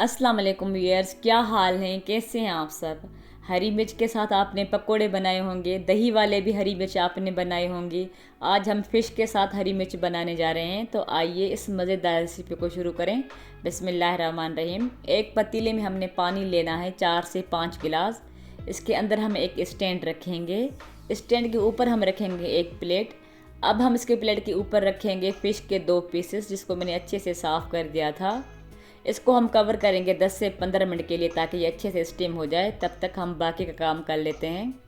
अस्सलाम वालेकुम व्यूअर्स, क्या हाल हैं? कैसे हैं आप सब? हरी मिर्च के साथ आपने पकोड़े बनाए होंगे, दही वाले भी हरी मिर्च आपने बनाए होंगे। आज हम फ़िश के साथ हरी मिर्च बनाने जा रहे हैं, तो आइए इस मज़ेदार रेसिपी को शुरू करें। बिस्मिल्लाहिर्रहमानिर्रहीम। एक पतीले में हमने पानी लेना है 4 से 5 गिलास। इसके अंदर हम एक स्टैंड रखेंगे। स्टैंड के ऊपर हम रखेंगे एक प्लेट। अब हम इसके प्लेट के ऊपर रखेंगे फ़िश के 2 पीसेस, जिसको मैंने अच्छे से साफ़ कर दिया था। इसको हम कवर करेंगे 10 से 15 मिनट के लिए, ताकि ये अच्छे से स्टीम हो जाए। तब तक हम बाकी का काम कर लेते हैं।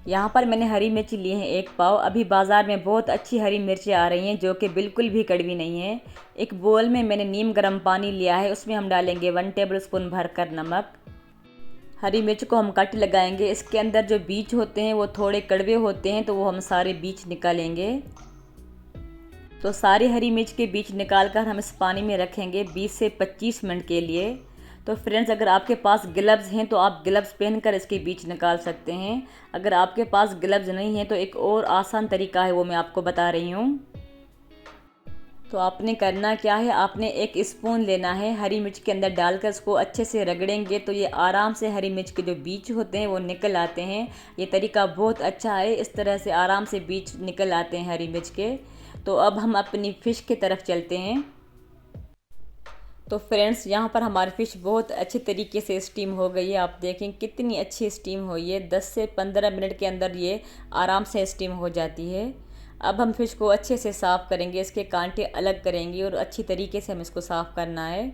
यहाँ पर मैंने हरी मिर्च ली है 1 पाव। अभी बाज़ार में बहुत अच्छी हरी मिर्चें आ रही हैं जो कि बिल्कुल भी कड़वी नहीं है। एक बोल में मैंने नीम गर्म पानी लिया है, उसमें हम डालेंगे 1 टेबल स्पून भरकर नमक। हरी मिर्च को हम कट लगाएंगे। इसके अंदर जो बीज होते हैं वो थोड़े कड़वे होते हैं, तो वो हम सारे बीज निकालेंगे। तो सारी हरी मिर्च के बीज निकाल कर हम इस पानी में रखेंगे 20 से 25 मिनट के लिए। तो फ्रेंड्स, अगर आपके पास ग्लव्स हैं तो आप ग्लव्स पहनकर इसके बीज निकाल सकते हैं। अगर आपके पास ग्लव्स नहीं हैं तो एक और आसान तरीका है, वो मैं आपको बता रही हूँ। तो आपने करना क्या है, आपने एक स्पून लेना है, हरी मिर्च के अंदर डालकर इसको अच्छे से रगड़ेंगे तो ये आराम से हरी मिर्च के जो बीज होते हैं वो निकल आते हैं। ये तरीका बहुत अच्छा है, इस तरह से आराम से बीज निकल आते हैं हरी मिर्च के। तो अब हम अपनी फ़िश की तरफ चलते हैं। तो फ्रेंड्स, यहाँ पर हमारी फ़िश बहुत अच्छे तरीके से स्टीम हो गई है। आप देखें कितनी अच्छी स्टीम हुई है। 10 से 15 मिनट के अंदर ये आराम से स्टीम हो जाती है। अब हम फ़िश को अच्छे से साफ़ करेंगे, इसके कांटे अलग करेंगे और अच्छी तरीके से हम इसको साफ़ करना है।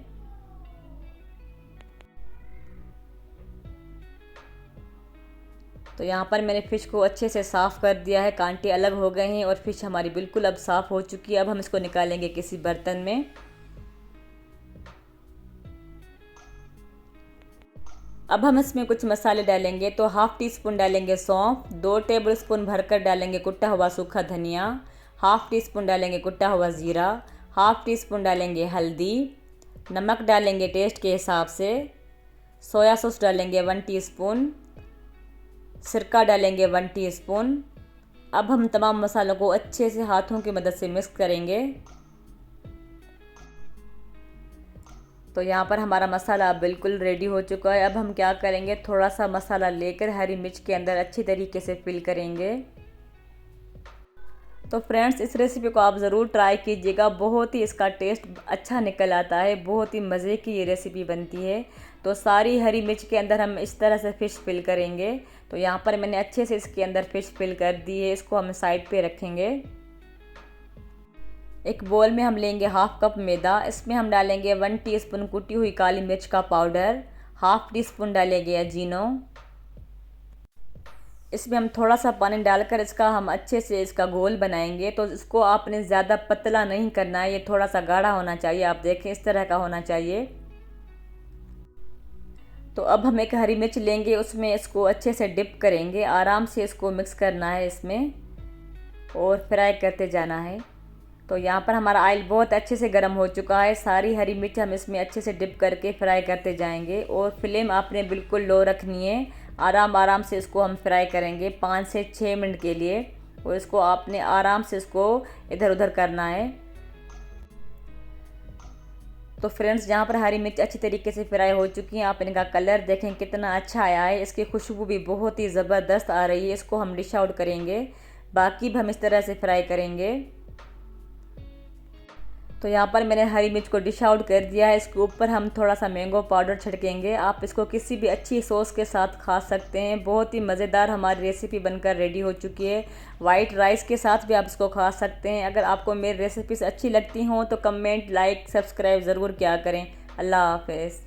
तो यहाँ पर मैंने फ़िश को अच्छे से साफ़ कर दिया है, कांटे अलग हो गए हैं और फ़िश हमारी बिल्कुल अब साफ़ हो चुकी है। अब हम इसको निकालेंगे किसी बर्तन में। अब हम इसमें कुछ मसाले डालेंगे। तो हाफ़ टी स्पून डालेंगे सौंफ, 2 टेबल स्पून भरकर डालेंगे कुटा हुआ सूखा धनिया, हाफ़ टी स्पून डालेंगे कुटा हुआ ज़ीरा, हाफ़ टी स्पून डालेंगे हल्दी, नमक डालेंगे टेस्ट के हिसाब से, सोया सॉस डालेंगे 1 टीस्पून, सिरका डालेंगे 1 टीस्पून। अब हम तमाम मसालों को अच्छे से हाथों की मदद से मिक्स करेंगे। तो यहाँ पर हमारा मसाला बिल्कुल रेडी हो चुका है। अब हम क्या करेंगे, थोड़ा सा मसाला लेकर हरी मिर्च के अंदर अच्छी तरीके से फिल करेंगे। तो फ्रेंड्स, इस रेसिपी को आप ज़रूर ट्राई कीजिएगा, बहुत ही इसका टेस्ट अच्छा निकल आता है, बहुत ही मज़े की ये रेसिपी बनती है। तो सारी हरी मिर्च के अंदर हम इस तरह से फ़िश फिल करेंगे। तो यहाँ पर मैंने अच्छे से इसके अंदर फ़िश फिल कर दी है। इसको हम साइड पे रखेंगे। एक बोल में हम लेंगे हाफ़ कप मैदा। इसमें हम डालेंगे 1 टीस्पून कुटी हुई काली मिर्च का पाउडर, हाफ़ टी स्पून डालेंगे अजीनो। इसमें हम थोड़ा सा पानी डालकर इसका हम अच्छे से इसका घोल बनाएंगे। तो इसको आपने ज़्यादा पतला नहीं करना है, ये थोड़ा सा गाढ़ा होना चाहिए। आप देखें इस तरह का होना चाहिए। तो अब हम एक हरी मिर्च लेंगे, उसमें इसको अच्छे से डिप करेंगे। आराम से इसको मिक्स करना है इसमें और फ्राई करते जाना है। तो यहाँ पर हमारा ऑयल बहुत अच्छे से गर्म हो चुका है। सारी हरी मिर्च हम इसमें अच्छे से डिप करके फ्राई करते जाएंगे और फ्लेम आपने बिल्कुल लो रखनी है। आराम आराम से इसको हम फ्राई करेंगे 5 से 6 मिनट के लिए, और इसको आपने आराम से इसको इधर उधर करना है। तो फ्रेंड्स, यहाँ पर हरी मिर्च अच्छी तरीके से फ्राई हो चुकी हैं। आप इनका कलर देखें कितना अच्छा आया है, इसकी खुशबू भी बहुत ही ज़बरदस्त आ रही है। इसको हम डिश आउट करेंगे, बाकी भी हम इस तरह से फ्राई करेंगे। तो यहाँ पर मैंने हरी मिर्च को डिश आउट कर दिया है। इसके ऊपर हम थोड़ा सा मैंगो पाउडर छिड़केंगे। आप इसको किसी भी अच्छी सॉस के साथ खा सकते हैं। बहुत ही मज़ेदार हमारी रेसिपी बनकर रेडी हो चुकी है। वाइट राइस के साथ भी आप इसको खा सकते हैं। अगर आपको मेरी रेसिपीज़ अच्छी लगती हों तो कमेंट, लाइक, सब्सक्राइब ज़रूर किया करें। अल्लाह हाफ़िज़।